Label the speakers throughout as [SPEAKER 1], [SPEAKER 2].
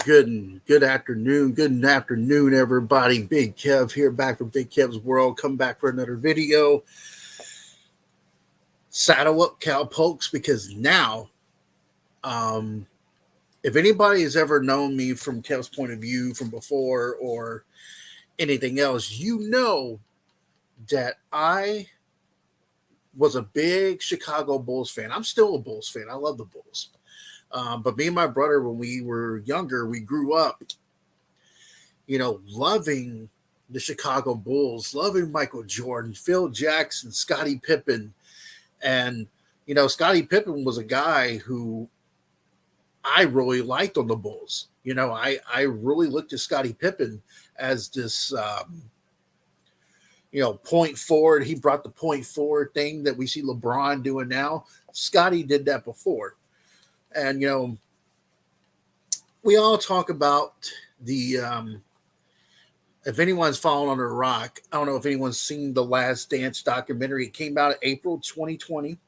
[SPEAKER 1] Good afternoon, everybody. Big Kev here, back from Big Kev's World. Come back for another video. Saddle up, cowpokes, because now, um, if anybody has ever known me from Kev's point of view from before or anything else, you know that I was a big Chicago Bulls fan. I'm still a Bulls fan. I love the Bulls. But me and my brother, when we were younger, we grew up, loving the Chicago Bulls, loving Michael Jordan, Phil Jackson, Scottie Pippen. And, Scottie Pippen was a guy who I really liked on the Bulls. I really looked at Scottie Pippen as this, point forward. He brought the point forward thing that we see LeBron doing now. Scottie did that before. And, we all talk about the, if anyone's fallen under a rock, I don't know if anyone's seen the Last Dance documentary. It came out in April 2020.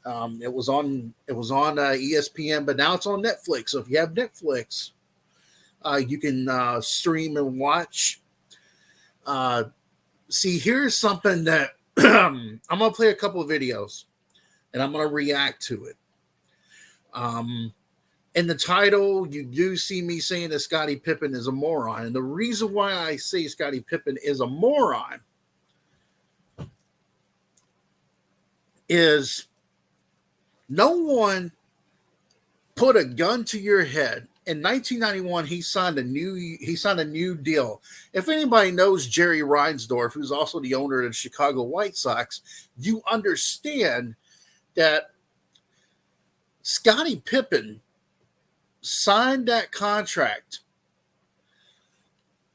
[SPEAKER 1] It was on ESPN, but now it's on Netflix. So if you have Netflix, you can stream and watch. See, here's something that I'm gonna play a couple of videos, and I'm gonna react to it. In the title, you do see me saying that Scottie Pippen is a moron. And the reason why I say Scottie Pippen is a moron is no one put a gun to your head. In 1991, he signed a new deal. If anybody knows Jerry Reinsdorf, who's also the owner of the Chicago White Sox, you understand that Scottie Pippen signed that contract.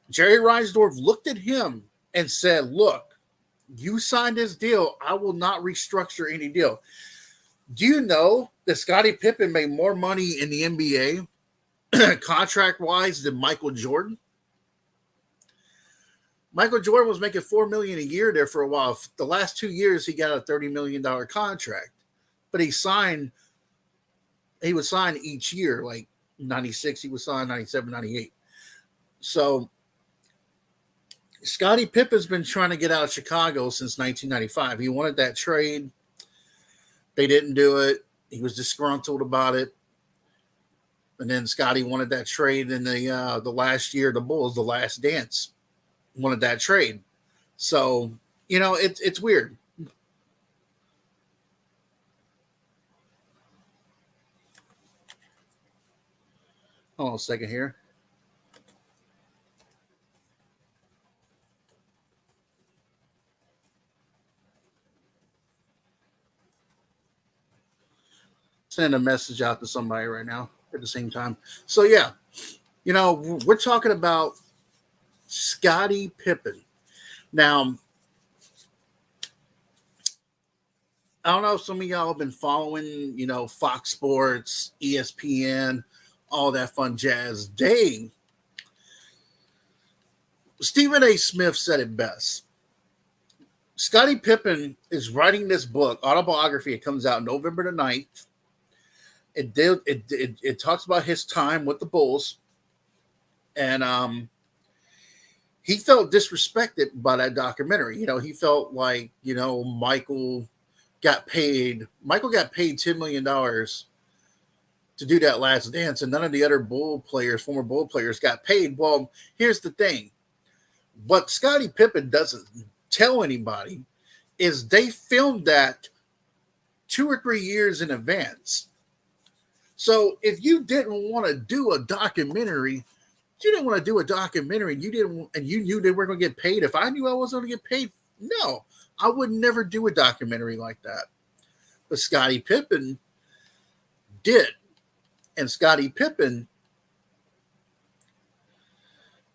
[SPEAKER 1] Jerry Reinsdorf looked at him and said, "Look, you signed this deal. I will not restructure any deal." Do you know that Scottie Pippen made more money in the NBA contract-wise than Michael Jordan? Michael Jordan was making $4 million a year there for a while. The last 2 years, he got a $30 million contract, but he would sign each year, like 96, he would sign 97, 98. So Scottie Pippen's been trying to get out of Chicago since 1995. He wanted that trade. They didn't do it. He was disgruntled about it. And then Scottie wanted that trade in the last year, the Bulls, the Last Dance, wanted that trade. So, it's weird. Hold on a second here. Send a message out to somebody right now at the same time. So, yeah, we're talking about Scottie Pippen. Now, I don't know if some of y'all have been following, Fox Sports, ESPN, all that fun jazz. Stephen A. Smith said it best. Scottie Pippen is writing this book, autobiography. It comes out November the 9th. It talks about his time with the Bulls. And he felt disrespected by that documentary. He felt like, Michael got paid $10 million to do that Last Dance, and none of the other former Bull players got paid. Well, here's the thing. What Scottie Pippen doesn't tell anybody is they filmed that 2 or 3 years in advance. So if you didn't want to do a documentary, and you knew they weren't going to get paid. If I knew I wasn't going to get paid, no, I would never do a documentary like that. But Scottie Pippen did. And Scottie Pippen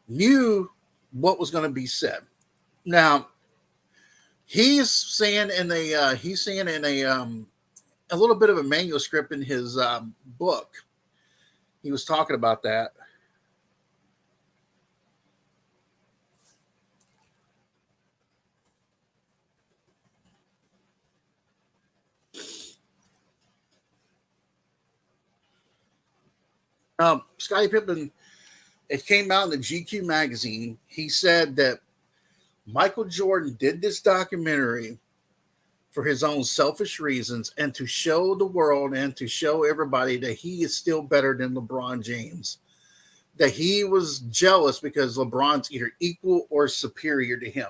[SPEAKER 1] knew what was going to be said. Now, he's saying in a little bit of a manuscript in his book. He was talking about that. Scottie Pippen it came out in the GQ magazine. He said that Michael Jordan did this documentary for his own selfish reasons and to show the world and to show everybody that he is still better than LeBron James. That he was jealous because LeBron's either equal or superior to him.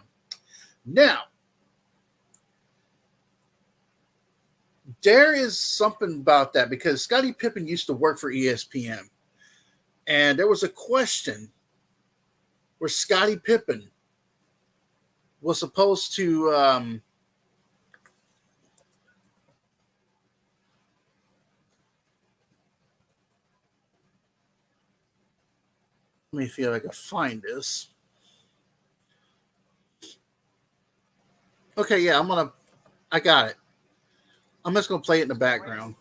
[SPEAKER 1] Now, there is something about that because Scottie Pippen used to work for ESPN. And there was a question where Scottie Pippen was supposed to let me see if I can find this. Okay, yeah, I got it. I'm just gonna play it in the background.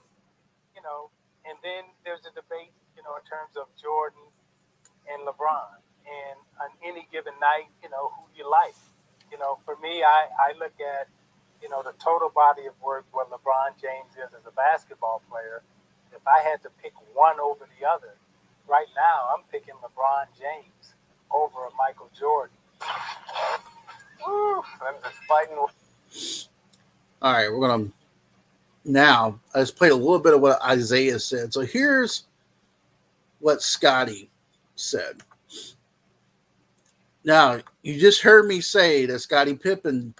[SPEAKER 2] And then there's a debate, in terms of Jordan and LeBron. And on any given night, who you like. For me, I look at, the total body of work what LeBron James is as a basketball player. If I had to pick one over the other, right now I'm picking LeBron James over Michael Jordan. Woo, I'm just fighting.
[SPEAKER 1] All right, we're gonna now. I just played a little bit of what Isaiah said. So here's what Scottie said. Now you just heard me say that Scottie Pippen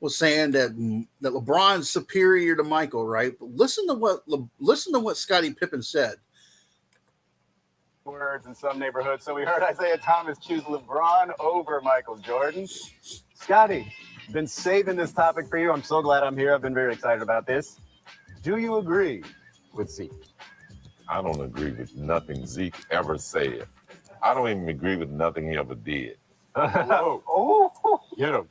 [SPEAKER 1] was saying that LeBron's superior to Michael, right? But listen to what Scottie Pippen said.
[SPEAKER 3] Words in some neighborhoods. So we heard Isaiah Thomas choose LeBron over Michael Jordan. Scottie, been saving this topic for you. I'm so glad I'm here. I've been very excited about this. Do you agree with Zeke?
[SPEAKER 4] I don't agree with nothing Zeke ever said. I don't even agree with nothing he ever did.
[SPEAKER 3] Oh,
[SPEAKER 4] Get him.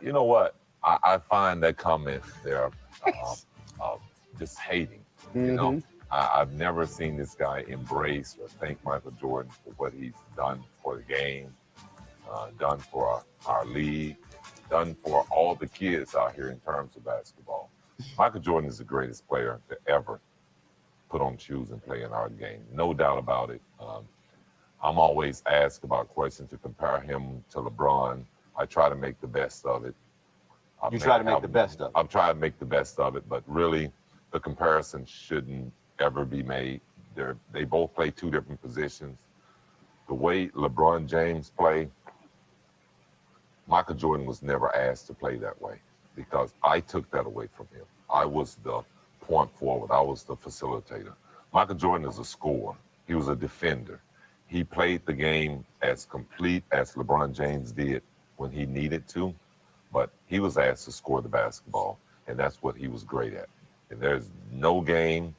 [SPEAKER 4] You know what? I find that comment there just hating. You know, I've never seen this guy embrace or thank Michael Jordan for what he's done for the game, done for our league, done for all the kids out here in terms of basketball. Michael Jordan is the greatest player to ever put on shoes and play in our game. No doubt about it. I'm always asked about questions to compare him to LeBron. I try to make the best of it.
[SPEAKER 3] You try to make the best of it.
[SPEAKER 4] I'm trying to make the best of it, but really the comparison shouldn't ever be made. They both play two different positions. The way LeBron James play, Michael Jordan was never asked to play that way because I took that away from him. I was the point forward. I was the facilitator. Michael Jordan is a scorer. He was a defender. He played the game as complete as LeBron James did when he needed to, but he was asked to score the basketball, and that's what he was great at. And there's no game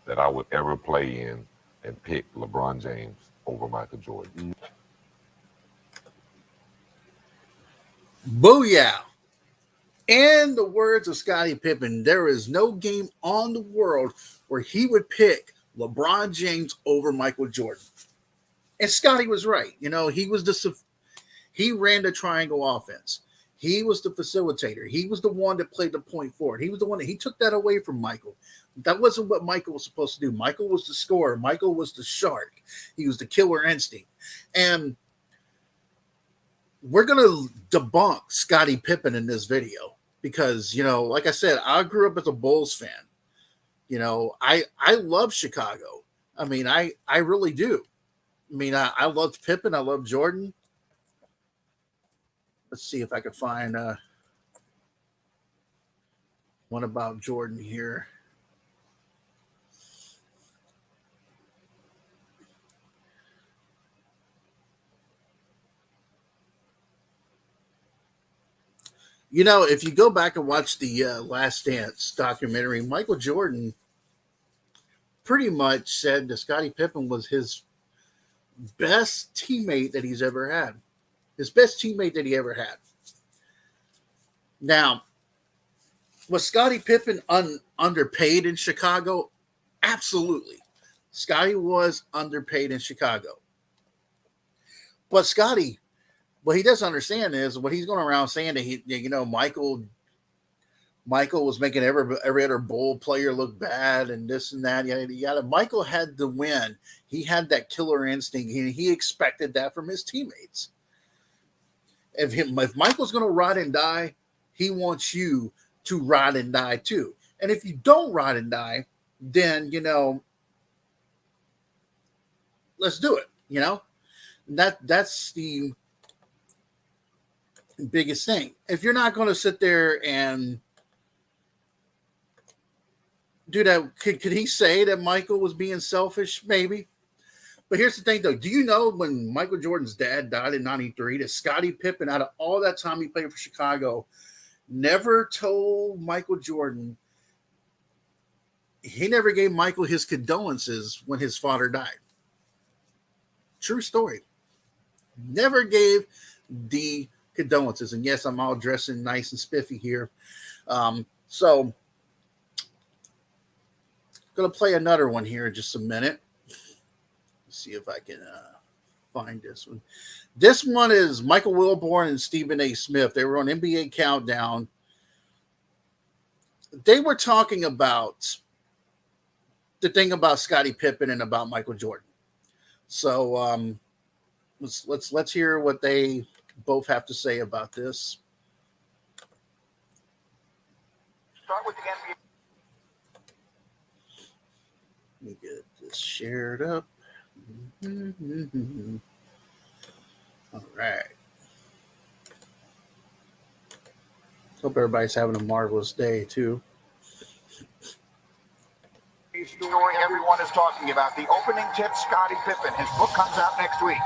[SPEAKER 4] that I would ever play in and pick LeBron James over Michael Jordan.
[SPEAKER 1] Booyah! In the words of Scottie Pippen, there is no game on the world where he would pick LeBron James over Michael Jordan. And Scottie was right. He ran the triangle offense. He was the facilitator. He was the one that played the point forward. He was the one he took that away from Michael. That wasn't what Michael was supposed to do. Michael was the scorer. Michael was the shark. He was the killer instinct. And we're going to debunk Scottie Pippen in this video because, like I said, I grew up as a Bulls fan. I love Chicago. I mean, I really do. I mean, I loved Pippen. I loved Jordan. Let's see if I can find one about Jordan here. If you go back and watch the Last Dance documentary, Michael Jordan pretty much said that Scottie Pippen was his best teammate that he's ever had. His best teammate that he ever had. Now, was Scottie Pippen underpaid in Chicago? Absolutely. Scottie was underpaid in Chicago. But Scottie, what he doesn't understand is what he's going around saying that Michael Michael was making every other Bull player look bad and this and that. Yada, yada. Michael had to win. He had that killer instinct, and he expected that from his teammates. If Michael's going to ride and die, he wants you to ride and die too. And if you don't ride and die, then, let's do it. That's the biggest thing. If you're not going to sit there and do that, could he say that Michael was being selfish? Maybe. But here's the thing, though. Do you know when Michael Jordan's dad died in 93, that Scottie Pippen, out of all that time he played for Chicago, never told Michael Jordan, he never gave Michael his condolences when his father died. True story. Never gave the condolences. And yes, I'm all dressing nice and spiffy here. So going to play another one here in just a minute. Let's see if I can find this one. This one is Michael Wilborn and Stephen A. Smith. They were on NBA Countdown. They were talking about the thing about Scottie Pippen and about Michael Jordan. So let's hear what they both have to say about this.
[SPEAKER 5] Start with the NBA.
[SPEAKER 1] Let me get this shared up. All right. Hope everybody's having a marvelous day, too.
[SPEAKER 5] Story everyone is talking about. The opening tip, Scottie Pippen. His book comes out next week.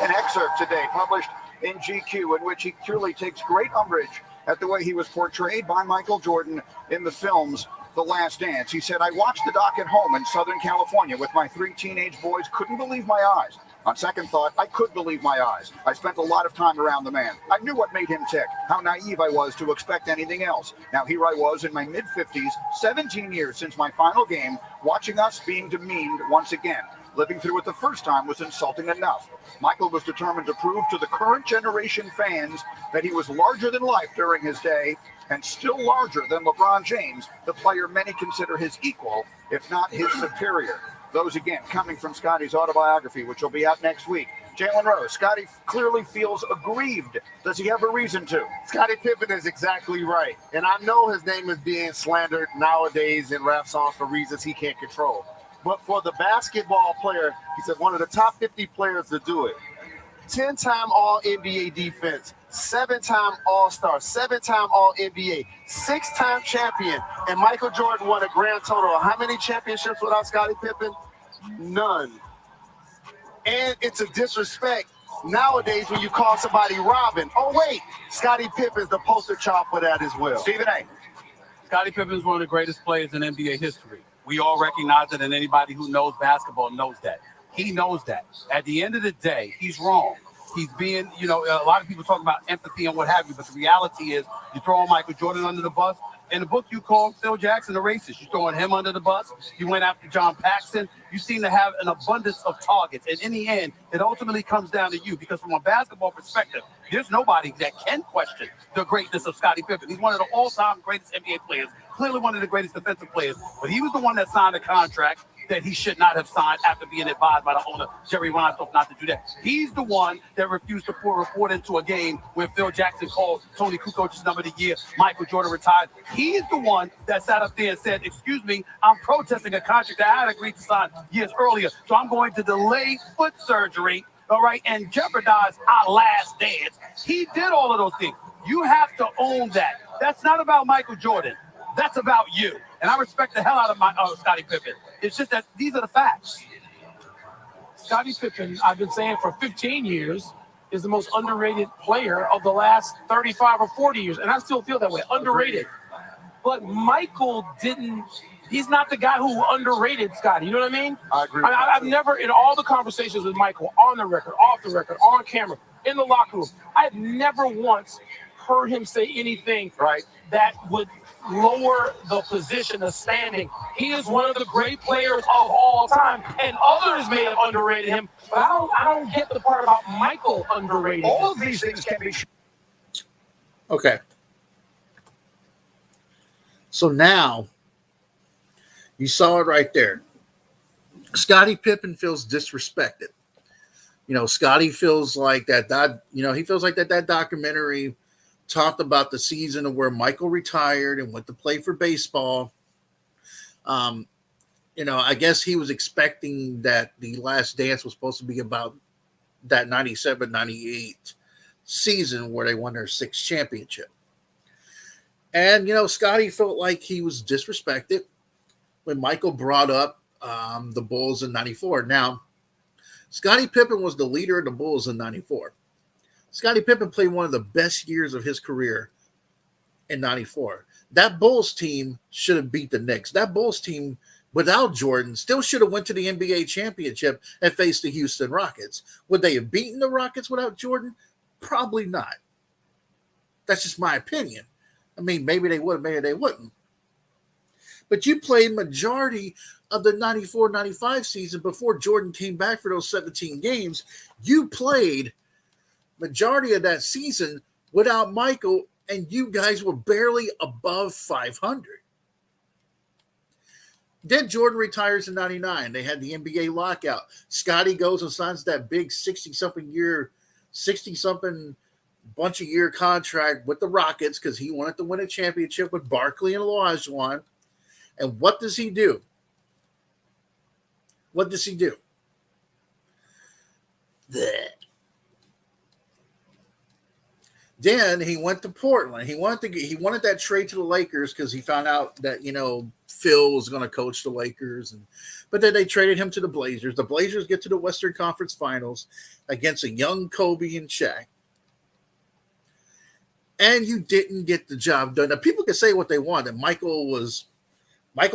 [SPEAKER 5] An excerpt today published in GQ in which he clearly takes great umbrage at the way he was portrayed by Michael Jordan in the films The Last Dance. He said, I watched the doc at home in Southern California with my 3 teenage boys. Couldn't believe my eyes. On second thought, I could believe my eyes. I spent a lot of time around the man. I knew what made him tick, how naive I was to expect anything else. Now here I was in my mid-50s, 17 years since my final game, watching us being demeaned once again. Living through it the first time was insulting enough. Michael was determined to prove to the current generation fans that he was larger than life during his day, and still larger than LeBron James, the player many consider his equal, if not his superior. Those, again, coming from Scottie's autobiography, which will be out next week. Jalen Rose, Scottie clearly feels aggrieved. Does he have a reason to?
[SPEAKER 6] Scottie Pippen is exactly right. And I know his name is being slandered nowadays in rap songs for reasons he can't control. But for the basketball player, he said one of the top 50 players to do it. 10-time All-NBA defense, 7-time All-Star, 7-time All-NBA, 6-time champion. And Michael Jordan won a grand total of how many championships without Scottie Pippen? None. And it's a disrespect nowadays when you call somebody Robin. Oh, wait, Scottie Pippen's the poster child for that as well.
[SPEAKER 5] Stephen A.
[SPEAKER 7] Scottie Pippen is one of the greatest players in NBA history. We all recognize it, and anybody who knows basketball knows that. He knows that. At the end of the day, he's wrong. He's being, a lot of people talk about empathy and what have you, but the reality is you're throwing Michael Jordan under the bus. In the book, you called Phil Jackson a racist. You're throwing him under the bus. You went after John Paxson. You seem to have an abundance of targets. And in the end, it ultimately comes down to you, because from a basketball perspective, there's nobody that can question the greatness of Scottie Pippen. He's one of the all-time greatest NBA players, clearly one of the greatest defensive players. But he was the one that signed a contract that he should not have signed after being advised by the owner, Jerry Reinsdorf, not to do that. He's the one that refused to pour a report into a game when Phil Jackson called Tony Kukoc's number of the year. Michael Jordan retired. He's the one that sat up there and said, excuse me, I'm protesting a contract that I had agreed to sign years earlier. So I'm going to delay foot surgery, all right, and jeopardize our last dance. He did all of those things. You have to own that. That's not about Michael Jordan. That's about you. And I respect the hell out of Scottie Pippen. It's just that these are the facts.
[SPEAKER 8] Scottie Pippen, I've been saying for 15 years, is the most underrated player of the last 35 or 40 years. And I still feel that way, underrated. But Michael he's not the guy who underrated Scottie. You know what I mean?
[SPEAKER 6] I agree.
[SPEAKER 8] I've never, in all the conversations with Michael, on the record, off the record, on camera, in the locker room, I've never once heard him say anything that would lower the position of standing. He is one of the great players of all time, and others may have underrated him, but I don't get the part about Michael underrated.
[SPEAKER 5] All of these things can be.
[SPEAKER 1] Okay. So now you saw it right there. Scottie Pippen feels disrespected. Scottie feels like he feels like that documentary talked about the season of where Michael retired and went to play for baseball. I guess he was expecting that The Last Dance was supposed to be about that 97-98 season where they won their sixth championship. And, Scottie felt like he was disrespected when Michael brought up the Bulls in 94. Now, Scottie Pippen was the leader of the Bulls in 94. Scottie Pippen played one of the best years of his career in 94. That Bulls team should have beat the Knicks. That Bulls team, without Jordan, still should have went to the NBA championship and faced the Houston Rockets. Would they have beaten the Rockets without Jordan? Probably not. That's just my opinion. I mean, maybe they would, maybe they wouldn't. But you played majority of the 94-95 season before Jordan came back for those 17 games. You played majority of that season without Michael, and you guys were barely above 500. Then Jordan retires in 99. They had the NBA lockout. Scottie goes and signs that big 60-something bunch of year contract with the Rockets because he wanted to win a championship with Barkley and Olajuwon. And what does he do? What does he do? Then he went to Portland. He wanted that trade to the Lakers because he found out that Phil was going to coach the Lakers, but then they traded him to the Blazers. The Blazers get to the Western Conference Finals against a young Kobe and Shaq, and you didn't get the job done. Now people can say what they want, and Michael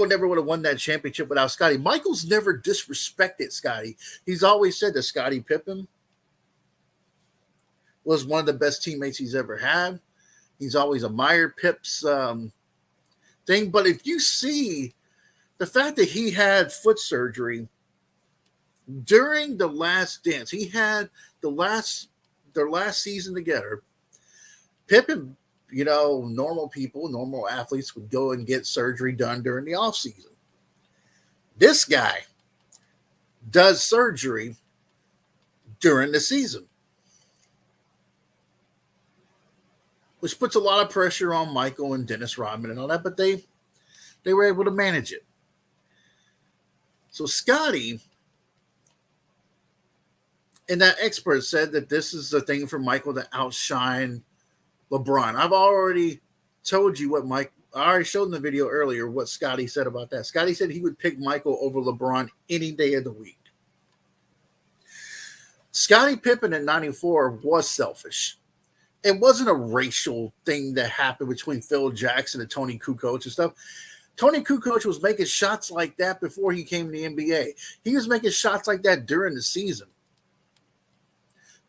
[SPEAKER 1] never would have won that championship without Scottie. Michael's never disrespected Scottie. He's always said that Scottie Pippen was one of the best teammates he's ever had. He's always admired Pip's thing. But if you see the fact that he had foot surgery during The Last Dance, he had their last season together. Pippen, normal people, normal athletes would go and get surgery done during the off season. This guy does surgery during the season, which puts a lot of pressure on Michael and Dennis Rodman and all that, but they were able to manage it. So Scottie and that expert said that this is the thing for Michael to outshine LeBron. I've already told you I already showed in the video earlier what Scottie said about that. Scottie said he would pick Michael over LeBron any day of the week. Scottie Pippen in 94 was selfish. It wasn't a racial thing that happened between Phil Jackson and Tony Kukoc and stuff. Tony Kukoc was making shots like that before he came to the NBA. He was making shots like that during the season.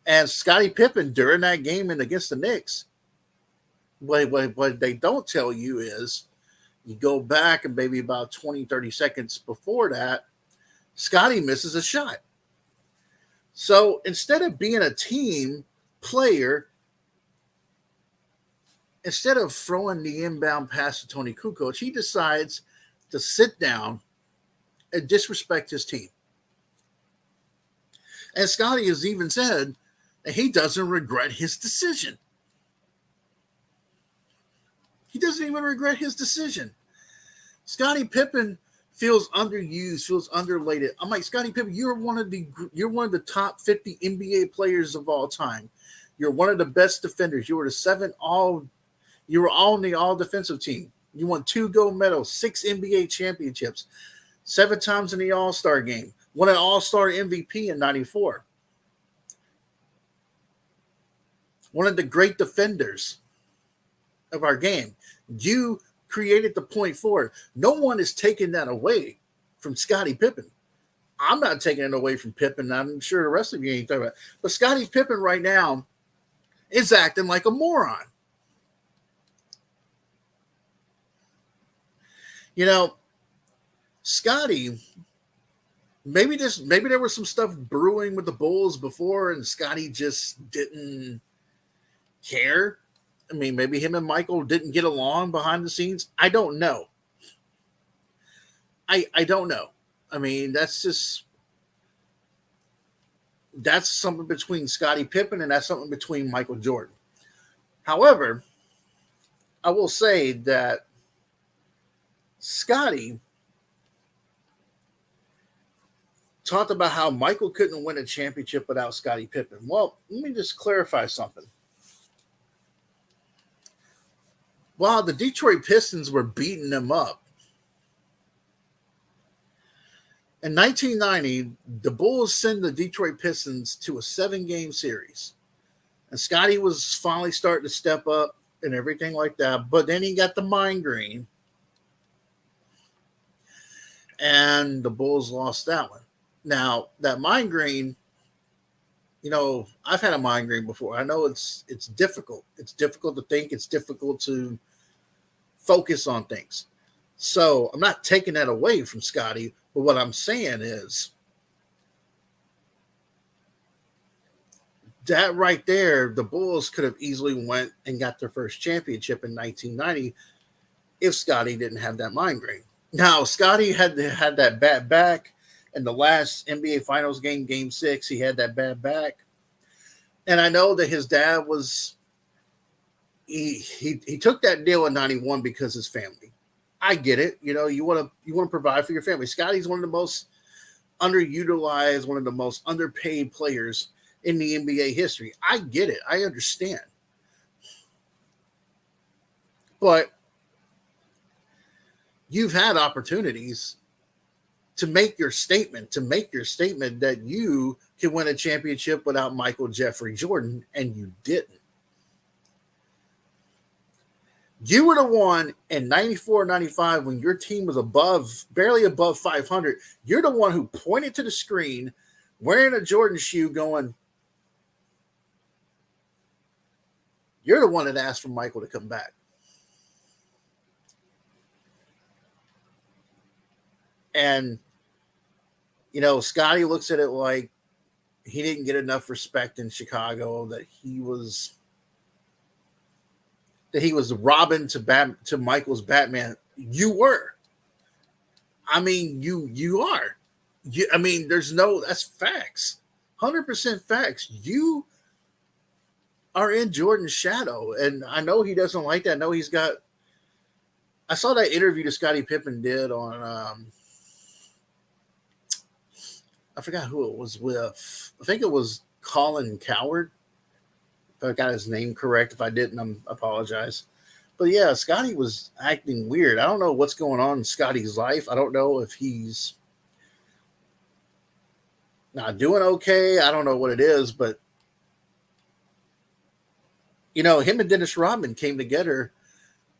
[SPEAKER 1] And Scottie Pippen, during that game and against the Knicks, what they don't tell you is you go back and maybe about 20, 30 seconds before that, Scottie misses a shot. So instead of being a team player, instead of throwing the inbound pass to Tony Kukoc, he decides to sit down and disrespect his team. And Scottie has even said that he doesn't regret his decision. He doesn't even regret his decision. Scottie Pippen feels underused, feels underrated. I'm like, Scottie Pippen, you're one of the top 50 NBA players of all time. You're one of the best defenders. You were you were all in the all defensive team. You won 2 gold medals, 6 NBA championships, 7 times in the All-Star game, won an All-Star MVP in 94. One of the great defenders of our game. You created the point forward. No one is taking that away from Scottie Pippen. I'm not taking it away from Pippen. I'm sure the rest of you ain't talking about it. But Scottie Pippen right now is acting like a moron. Scottie, maybe there was some stuff brewing with the Bulls before, and Scottie just didn't care. I mean, maybe him and Michael didn't get along behind the scenes. I don't know. I don't know. I mean, that's something between Scottie Pippen and that's something between Michael Jordan. However, I will say that Scottie talked about how Michael couldn't win a championship without Scottie Pippen. Well, let me just clarify something. While the Detroit Pistons were beating them up, in 1990, the Bulls sent the Detroit Pistons to a 7-game series. And Scottie was finally starting to step up and everything like that. But then he got the migraine. And the Bulls lost that one. Now, that migraine, I've had a migraine before. I know it's difficult. It's difficult to think. It's difficult to focus on things. So I'm not taking that away from Scottie. But what I'm saying is that right there, the Bulls could have easily went and got their first championship in 1990 if Scottie didn't have that migraine. Now, Scottie had that bad back in the last NBA Finals game, Game 6. He had that bad back. And I know that his dad was he took that deal in 91 because his family. I get it. You want to provide for your family. Scottie's one of the most underutilized, one of the most underpaid players in the NBA history. I get it. I understand. But you've had opportunities to make your statement that you can win a championship without Michael Jeffrey Jordan, and you didn't. You were the one in 94, 95 when your team was barely above 500. You're the one who pointed to the screen wearing a Jordan shoe going, you're the one that asked for Michael to come back. And, Scottie looks at it like he didn't get enough respect in Chicago, that he was Robin to Michael's Batman. You were. I mean, you are. That's facts. 100% facts. You are in Jordan's shadow. And I know he doesn't like that. I saw that interview that Scottie Pippen did on, I forgot who it was with. I think it was Colin Cowherd. If I got his name correct. If I didn't, I apologize. But yeah, Scottie was acting weird. I don't know what's going on in Scottie's life. I don't know if he's not doing okay. I don't know what it is, but him and Dennis Rodman came together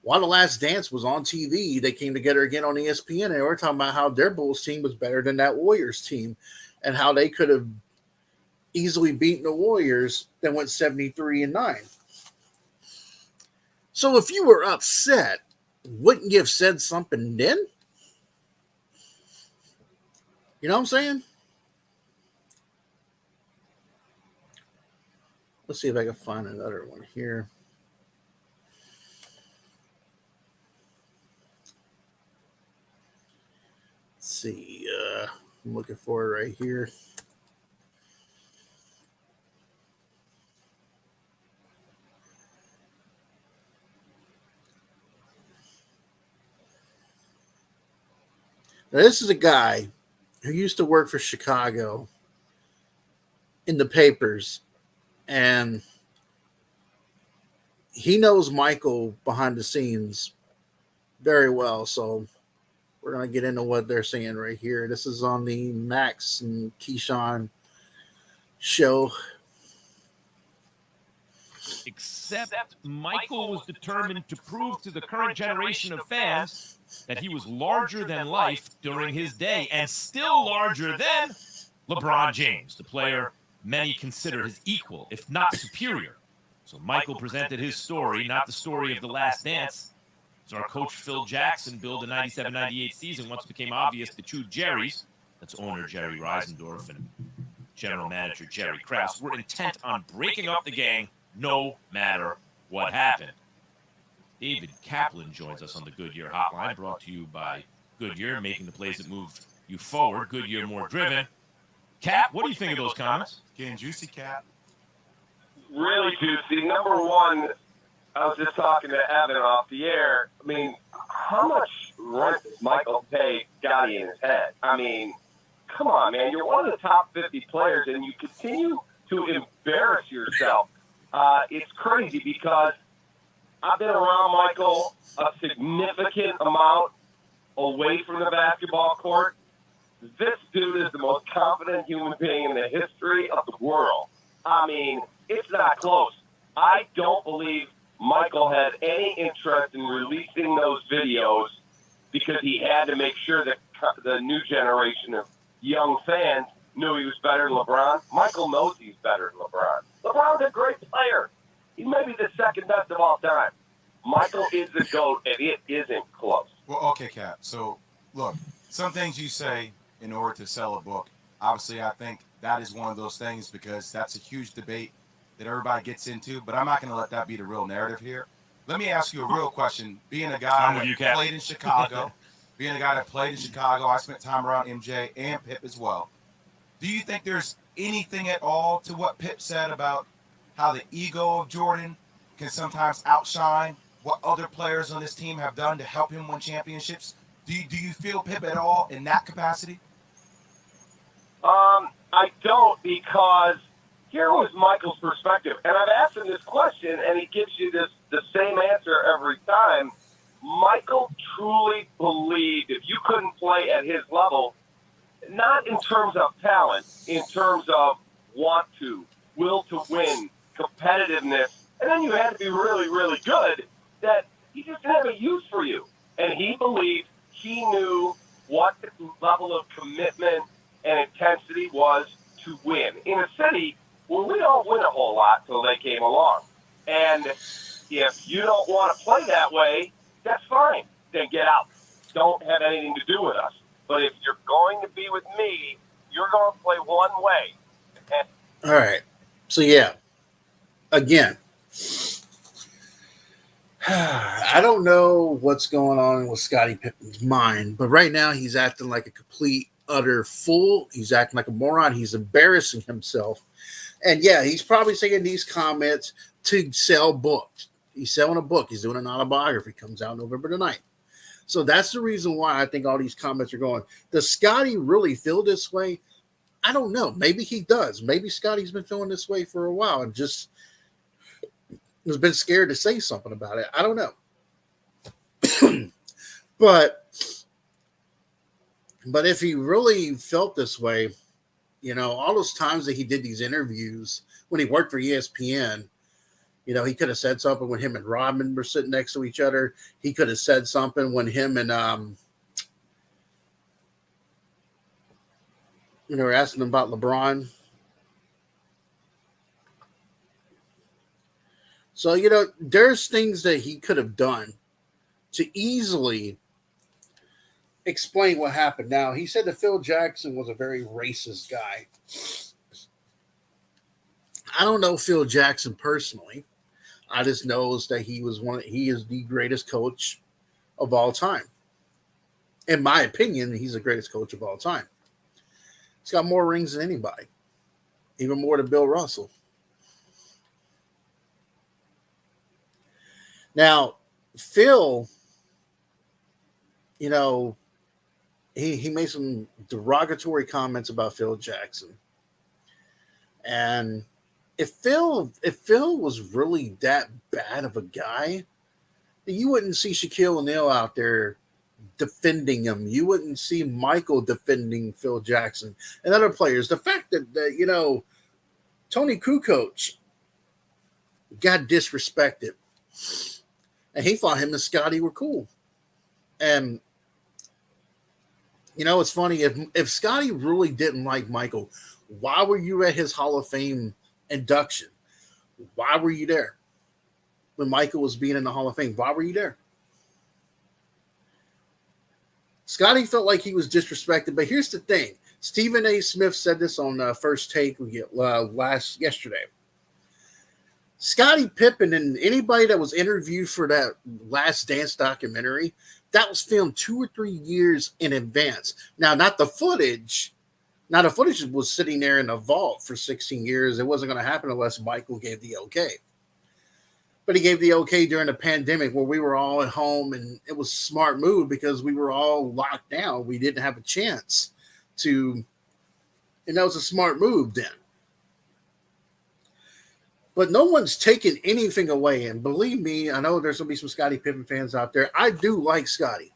[SPEAKER 1] while The Last Dance was on TV. They came together again on ESPN, and they were talking about how their Bulls team was better than that Warriors team and how they could have easily beaten the Warriors that went 73-9. So if you were upset, wouldn't you have said something then? You know what I'm saying? Let's see if I can find another one here. Let's see. I'm looking for it right here. Now, this is a guy who used to work for Chicago in the papers, and he knows Michael behind the scenes very well. So we're going to get into what they're saying right here. This is on the Max and Keyshawn show.
[SPEAKER 9] Except Michael was determined to prove to the current generation of fans that he was larger than life during his day, and still larger than LeBron James, the player many consider his equal, if not superior. So Michael presented his story, not the story of The Last Dance. So our coach Phil Jackson billed the 97-98 season once it became obvious the two Jerrys, that's owner Jerry Reisendorf and general manager Jerry Krause, were intent on breaking up the gang no matter what happened. David Kaplan joins us on the Goodyear Hotline, brought to you by Goodyear, making the plays that move you forward. Goodyear more driven. Cap, what do you think of those comments?
[SPEAKER 10] Getting juicy, Cap.
[SPEAKER 11] Really juicy. Number one, I was just talking to Evan off the air. I mean, how much rent does Michael pay Scottie in his head? I mean, come on, man. You're one of the top 50 players, and you continue to embarrass yourself. It's crazy because I've been around Michael a significant amount away from the basketball court. This dude is the most confident human being in the history of the world. I mean, it's not close. I don't believe Michael had any interest in releasing those videos because he had to make sure that the new generation of young fans knew he was better than LeBron. Michael knows he's better than LeBron. LeBron's a great player. He may be the second best of all time. Michael is the GOAT, and it isn't close.
[SPEAKER 10] Well, okay, Cap. So, look, some things you say in order to sell a book. Obviously, I think that is one of those things because that's a huge debate that everybody gets into, but I'm not going to let that be the real narrative here. Let me ask you a real question. Being a guy that played in Chicago, I spent time around MJ and Pip as well. Do you think there's anything at all to what Pip said about how the ego of Jordan can sometimes outshine what other players on this team have done to help him win championships? Do you feel Pip at all in that capacity?
[SPEAKER 11] I don't, because here was Michael's perspective. And I've asked him this question, and he gives you the same answer every time. Michael truly believed if you couldn't play at his level, not in terms of talent, in terms of want to, will to win, competitiveness, and then you had to be really, really good, that he just didn't have a use for you. And he believed he knew what the level of commitment and intensity was to win. In a city where we don't win a whole lot till they came along. And if you don't want to play that way, that's fine. Then get out. Don't have anything to do with us. But if you're going to be with me, you're going to play one way. And
[SPEAKER 1] all right. So, yeah. Again, I don't know what's going on with Scottie Pippen's mind, but right now he's acting like a complete, utter fool. He's acting like a moron. He's embarrassing himself. And, yeah, he's probably saying these comments to sell books. He's selling a book. He's doing an autobiography. Comes out November the 9th. So that's the reason why I think all these comments are going. Does Scottie really feel this way? I don't know. Maybe he does. Maybe Scottie's been feeling this way for a while and just has been scared to say something about it. I don't know. But if he really felt this way, you know, all those times that he did these interviews when he worked for ESPN, you know, he could have said something when him and Rodman were sitting next to each other. He could have said something when him and, were asking him about LeBron. So, you know, there's things that he could have done to easily explain what happened. Now, he said that Phil Jackson was a very racist guy. I don't know Phil Jackson personally. I just knows that he is the greatest coach of all time. In my opinion, he's the greatest coach of all time. He's got more rings than anybody, even more than Bill Russell. Now, Phil, you know, he made some derogatory comments about Phil Jackson. And if Phil was really that bad of a guy, you wouldn't see Shaquille O'Neal out there defending him. You wouldn't see Michael defending Phil Jackson and other players. The fact that you know, Tony Kukoc got disrespected, and he thought him and Scottie were cool. And you know, it's funny, if Scottie really didn't like Michael, why were you at his Hall of Fame induction? Why were you there when Michael was being in the Hall of Fame? Why were you there? Scottie felt like he was disrespected, but here's the thing. Stephen A. Smith said this on First Take yesterday. Scottie Pippen and anybody that was interviewed for that Last Dance documentary that was filmed 2 or 3 years in advance. Now, not the footage. Now, the footage was sitting there in a vault for 16 years. It wasn't going to happen unless Michael gave the okay. But he gave the okay during the pandemic where we were all at home, and it was a smart move because we were all locked down. We didn't have a chance to, and that was a smart move then. But no one's taking anything away. And believe me, I know there's going to be some Scottie Pippen fans out there. I do like Scottie.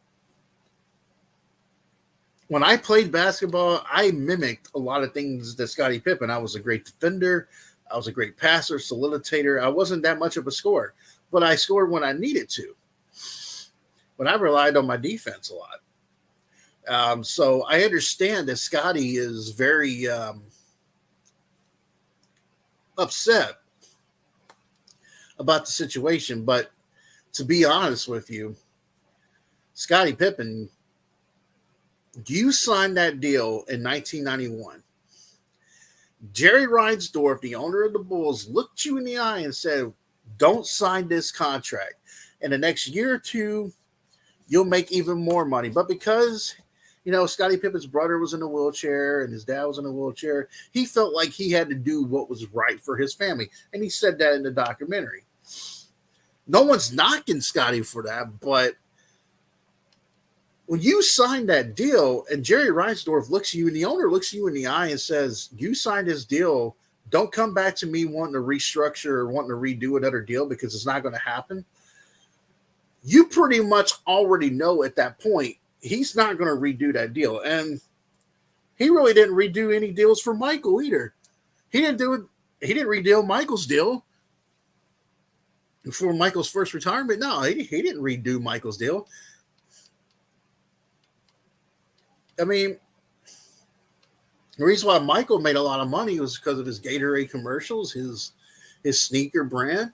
[SPEAKER 1] When I played basketball, I mimicked a lot of things that Scottie Pippen. I was a great defender. I was a great passer, solidifier. I wasn't that much of a scorer, but I scored when I needed to. But I relied on my defense a lot. So I understand that Scottie is very upset about the situation. But to be honest with you, Scottie Pippen, you signed that deal in 1991. Jerry Reinsdorf, the owner of the Bulls, looked you in the eye and said, don't sign this contract. In the next year or two, you'll make even more money. But because, Scottie Pippen's brother was in a wheelchair and his dad was in a wheelchair, he felt like he had to do what was right for his family. And he said that in the documentary. No one's knocking Scottie for that, but when you sign that deal and Jerry Reinsdorf looks at you and the owner looks at you in the eye and says, you signed this deal, don't come back to me wanting to restructure or wanting to redo another deal because it's not going to happen. You pretty much already know at that point he's not going to redo that deal. And he really didn't redo any deals for Michael either. He didn't redo Michael's deal for Michael's first retirement. No, he didn't redo Michael's deal. I mean, the reason why Michael made a lot of money was because of his Gatorade commercials, his sneaker brand,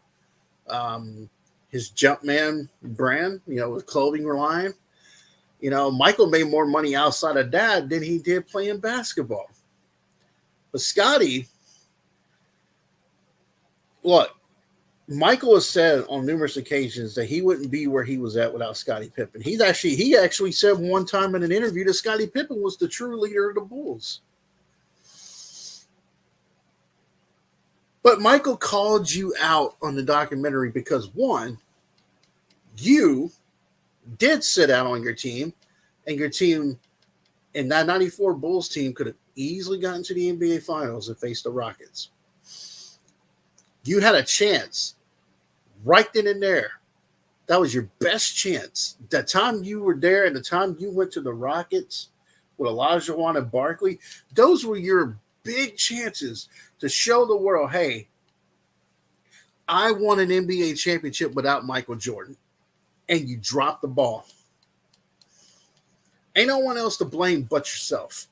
[SPEAKER 1] his Jumpman brand, his clothing line. Michael made more money outside of that than he did playing basketball. But Scottie, look, Michael has said on numerous occasions that he wouldn't be where he was at without Scottie Pippen. He actually said one time in an interview that Scottie Pippen was the true leader of the Bulls. But Michael called you out on the documentary because, one, you did sit out on your team, and your team in that 94 Bulls team could have easily gotten to the NBA Finals and faced the Rockets. You had a chance right then and there. That was your best chance. The time you were there and the time you went to the Rockets with Olajuwon and Barkley, those were your big chances to show the world, hey, I won an NBA championship without Michael Jordan. And you dropped the ball. Ain't no one else to blame but yourself.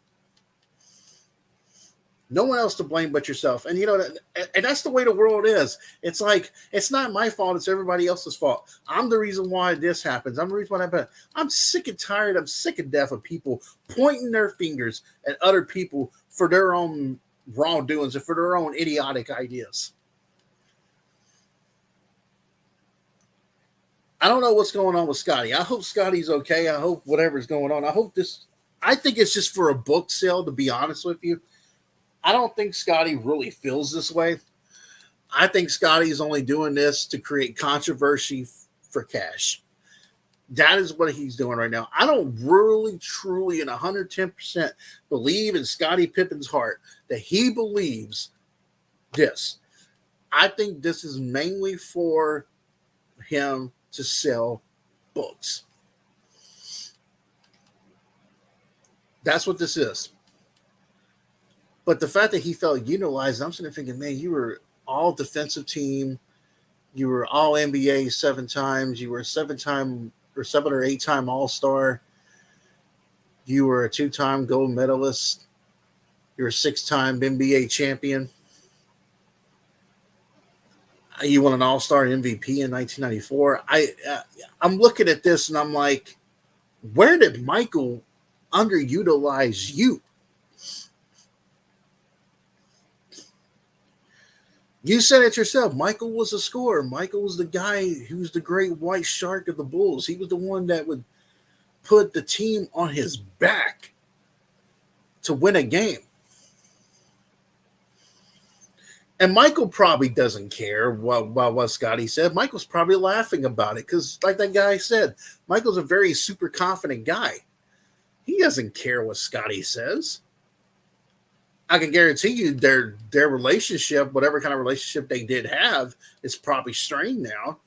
[SPEAKER 1] No one else to blame but yourself. And and that's the way the world is. It's like, it's not my fault, it's everybody else's fault. I'm the reason why this happens. I'm the reason why that happens. I'm sick and tired, I'm sick and deaf of people pointing their fingers at other people for their own wrongdoings and for their own idiotic ideas. I don't know what's going on with Scottie. I hope Scottie's okay. I hope whatever's going on. I think it's just for a book sale, to be honest with you. I don't think Scottie really feels this way. I think Scottie's only doing this to create controversy for cash. That is what he's doing right now. I don't really, truly, and 110% believe in Scottie Pippen's heart that he believes this. I think this is mainly for him to sell books. That's what this is. But the fact that he felt utilized, I'm sitting there thinking, man, you were all defensive team. You were all NBA 7 times. You were a 7 or 8-time All-Star. You were a 2-time gold medalist. You're a 6-time NBA champion. You won an All-Star MVP in 1994. I'm looking at this and I'm like, where did Michael underutilize you? You said it yourself. Michael was a scorer. Michael was the guy who was the great white shark of the Bulls. He was the one that would put the team on his back to win a game. And Michael probably doesn't care what Scottie said. Michael's probably laughing about it because, like that guy said, Michael's a very super confident guy. He doesn't care what Scottie says. I can guarantee you their relationship, whatever kind of relationship they did have, is probably strained now.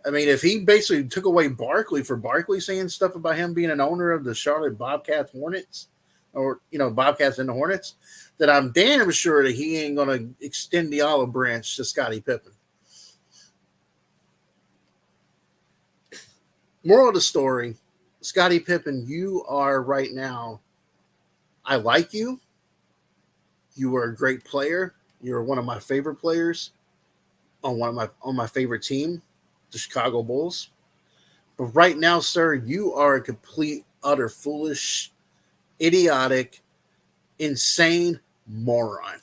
[SPEAKER 1] I mean, if he basically took away Barkley for Barkley saying stuff about him being an owner of the Charlotte Bobcats Hornets, or, Bobcats and the Hornets, that I'm damn sure that he ain't going to extend the olive branch to Scottie Pippen. Moral of the story, Scottie Pippen, you are right now, I like you. You are a great player. You're one of my favorite players on my favorite team, the Chicago Bulls. But right now, sir, you are a complete, utter, foolish, idiotic, insane moron.